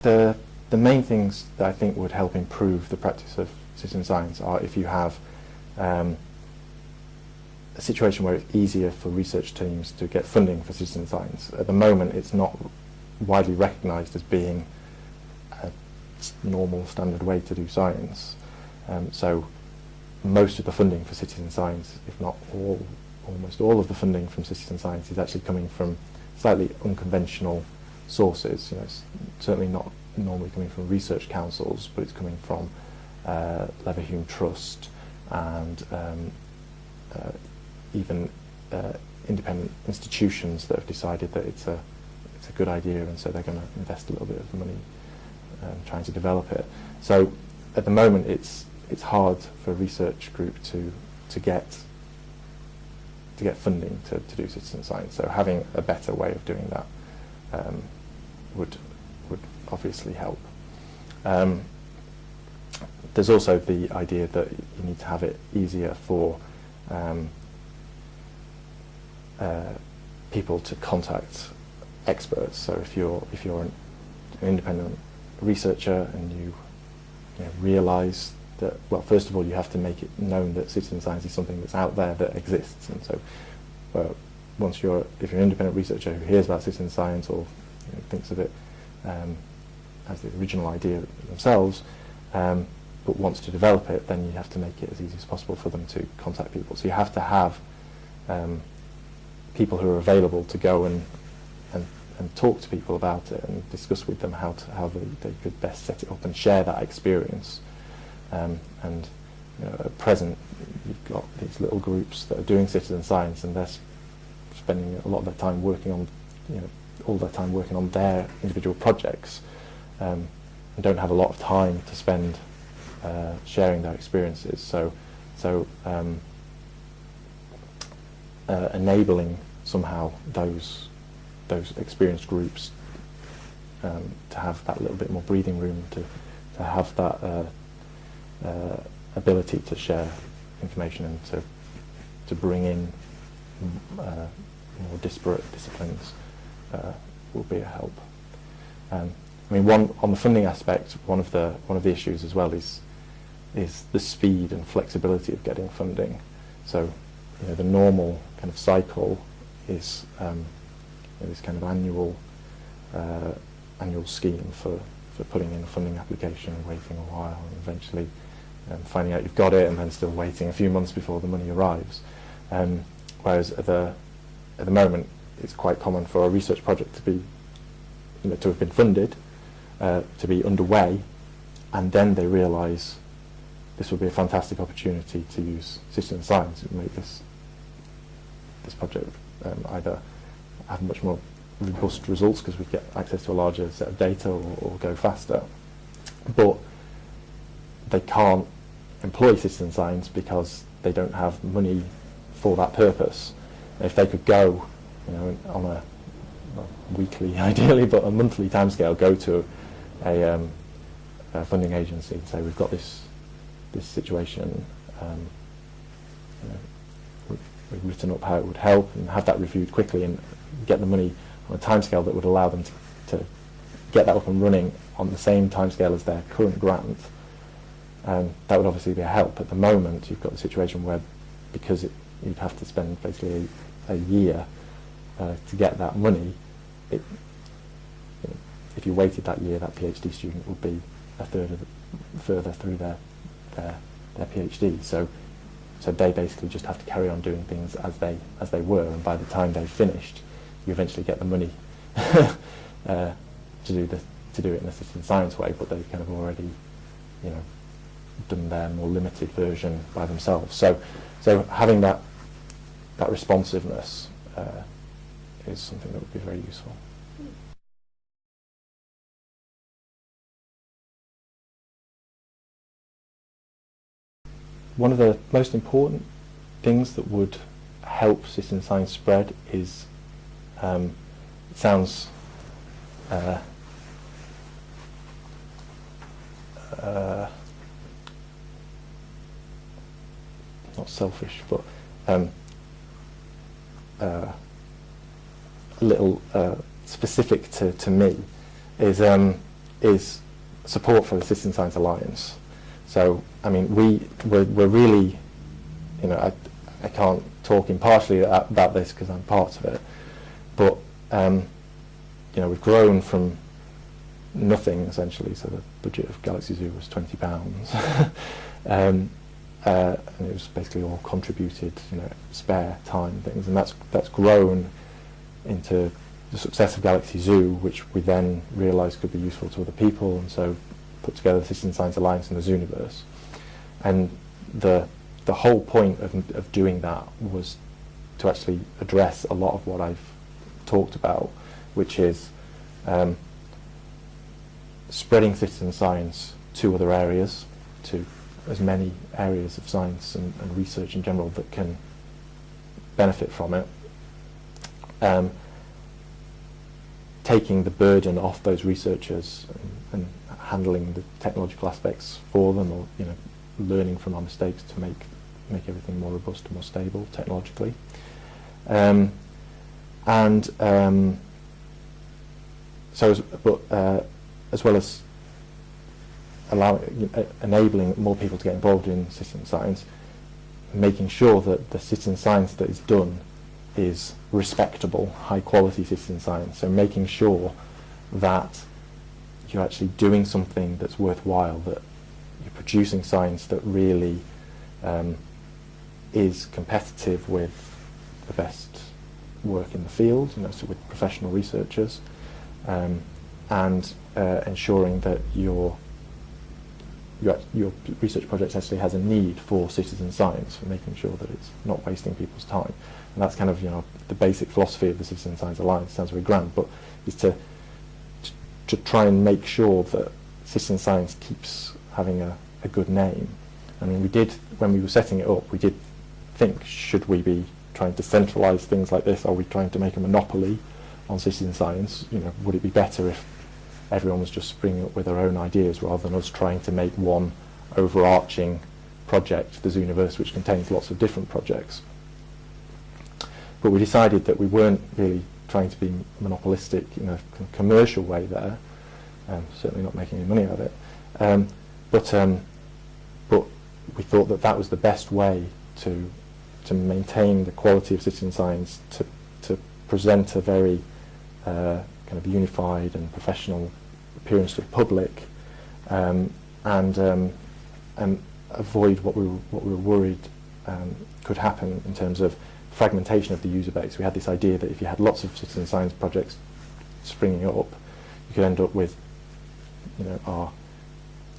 the main things that I think would help improve the practice of citizen science are if you have a situation where it's easier for research teams to get funding for citizen science. At the moment, it's not widely recognised as being a normal, standard way to do science. So most of the funding for citizen science, if not all, almost all of the funding from citizen science is actually coming from slightly unconventional sources. You know, it's certainly not normally coming from research councils, but it's coming from Leverhulme Trust and even independent institutions that have decided that it's a good idea, and so they're going to invest a little bit of the money trying to develop it. So at the moment, it's hard for a research group to get funding to do citizen science. So having a better way of doing that would obviously help. There's also the idea that you need to have it easier for people to contact experts. So if you're an independent researcher and you realise that, well, first of all, you have to make it known that citizen science is something that's out there, that exists. And so if you're an independent researcher who hears about citizen science or thinks of it as the original idea themselves, but wants to develop it, then you have to make it as easy as possible for them to contact people. So you have to have people who are available to go and talk to people about it and discuss with them how they could best set it up and share that experience. And at present, you've got these little groups that are doing citizen science, and they're spending a lot of their time working on, all their time working on their individual projects, and don't have a lot of time to spend sharing their experiences. So enabling somehow those experienced groups to have that little bit more breathing room, to have that ability to share information and to bring in more disparate disciplines will be a help. I mean, on the funding aspect, one of the issues as well is the speed and flexibility of getting funding. So the normal kind of cycle is this kind of annual scheme for putting in a funding application and waiting a while and eventually finding out you've got it and then still waiting a few months before the money arrives. Whereas at the moment, it's quite common for a research project to be, to have been funded, to be underway, and then they realise this would be a fantastic opportunity to use citizen science and make this project either have much more robust results because we get access to a larger set of data, or go faster. But they can't employ citizen science because they don't have money for that purpose. If they could go, on a weekly, ideally, but a monthly timescale, go to a funding agency and say, we've got this situation, we've written up how it would help, and have that reviewed quickly and get the money on a timescale that would allow them to get that up and running on the same timescale as their current grant. That would obviously be a help. At the moment, you've got the situation where, because you'd have to spend basically a year to get that money, if you waited that year, that PhD student would be a third further through their PhD. So they basically just have to carry on doing things as they were, and by the time they've finished, you eventually get the money to do it in a citizen science way, but they've kind of already, done their more limited version by themselves. So having that responsiveness is something that would be very useful. One of the most important things that would help citizen science spread is, it sounds not selfish, but a little specific to me, is is support for the Citizen Science Alliance. So, I mean, we're really, you know, I can't talk impartially about this because I'm part of it, but you know, we've grown from nothing essentially. So the budget of Galaxy Zoo was £20, and it was basically all contributed, you know, spare time things, and that's grown into the success of Galaxy Zoo, which we then realised could be useful to other people, and so put together the Citizen Science Alliance and the Zooniverse. And the whole point of doing that was to actually address a lot of what I've talked about, which is spreading citizen science to other areas, to as many areas of science and research in general that can benefit from it, taking the burden off those researchers and handling the technological aspects for them, or, you know, learning from our mistakes to make everything more robust and more stable technologically, so as well as enabling more people to get involved in citizen science, making sure that the citizen science that is done is respectable, high quality citizen science. So making sure that you're actually doing something that's worthwhile, that you're producing science that really is competitive with the best work in the field, you know, so with professional researchers, and ensuring that your research project actually has a need for citizen science, for making sure that it's not wasting people's time. And that's kind of, you know, the basic philosophy of the Citizen Science Alliance. It sounds very grand, but is to try and make sure that citizen science keeps having a good name. I mean, we did, when we were setting it up, we did think, should we be trying to centralise things like this? Are we trying to make a monopoly on citizen science? You know, would it be better if everyone was just springing up with their own ideas rather than us trying to make one overarching project, the Zooniverse, which contains lots of different projects? But we decided that we weren't really trying to be monopolistic in a commercial way there, certainly not making any money out of it, but we thought that that was the best way to maintain the quality of citizen science, to present a very kind of unified and professional appearance to the public, and avoid what we were worried could happen in terms of fragmentation of the user base. We had this idea that if you had lots of citizen science projects springing up, you could end up with, you know, our,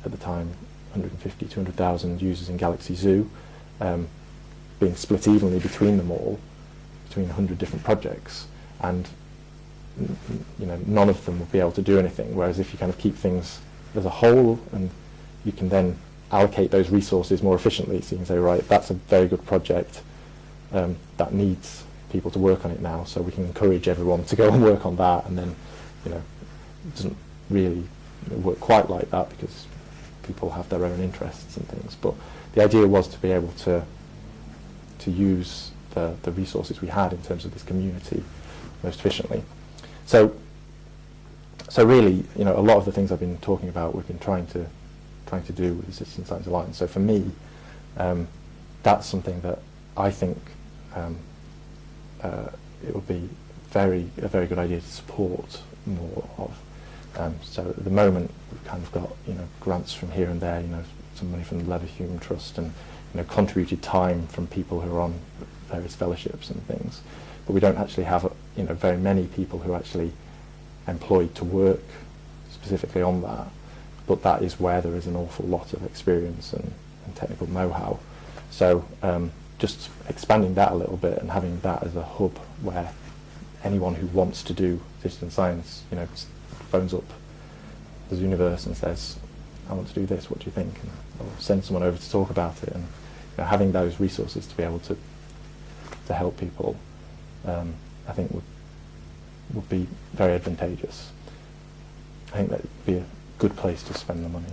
at the time, 150, 200,000 users in Galaxy Zoo, being split evenly between them all, between 100 different projects, and you know, none of them will be able to do anything. Whereas if you kind of keep things as a whole, and you can then allocate those resources more efficiently, so you can say, right, that's a very good project that needs people to work on it now, so we can encourage everyone to go and work on that. And then, you know, it doesn't really work quite like that because people have their own interests and things. But the idea was to be able to use the resources we had in terms of this community most efficiently. So really, you know, a lot of the things I've been talking about, we've been trying to do with the Citizen Science Alliance. So for me, that's something that I think it would be a very good idea to support more of. So at the moment, we've kind of got, you know, grants from here and there, you know, some money from the Leverhulme Trust, and, you know, contributed time from people who are on various fellowships and things. But we don't actually have, you know, very many people who are actually employed to work specifically on that. But that is where there is an awful lot of experience and technical know-how. So just expanding that a little bit and having that as a hub where anyone who wants to do citizen science, you know, phones up the Zooniverse and says, I want to do this, what do you think? And I'll send someone over to talk about it. And, you know, having those resources to be able to help people, I think would be very advantageous. I think that would be a good place to spend the money.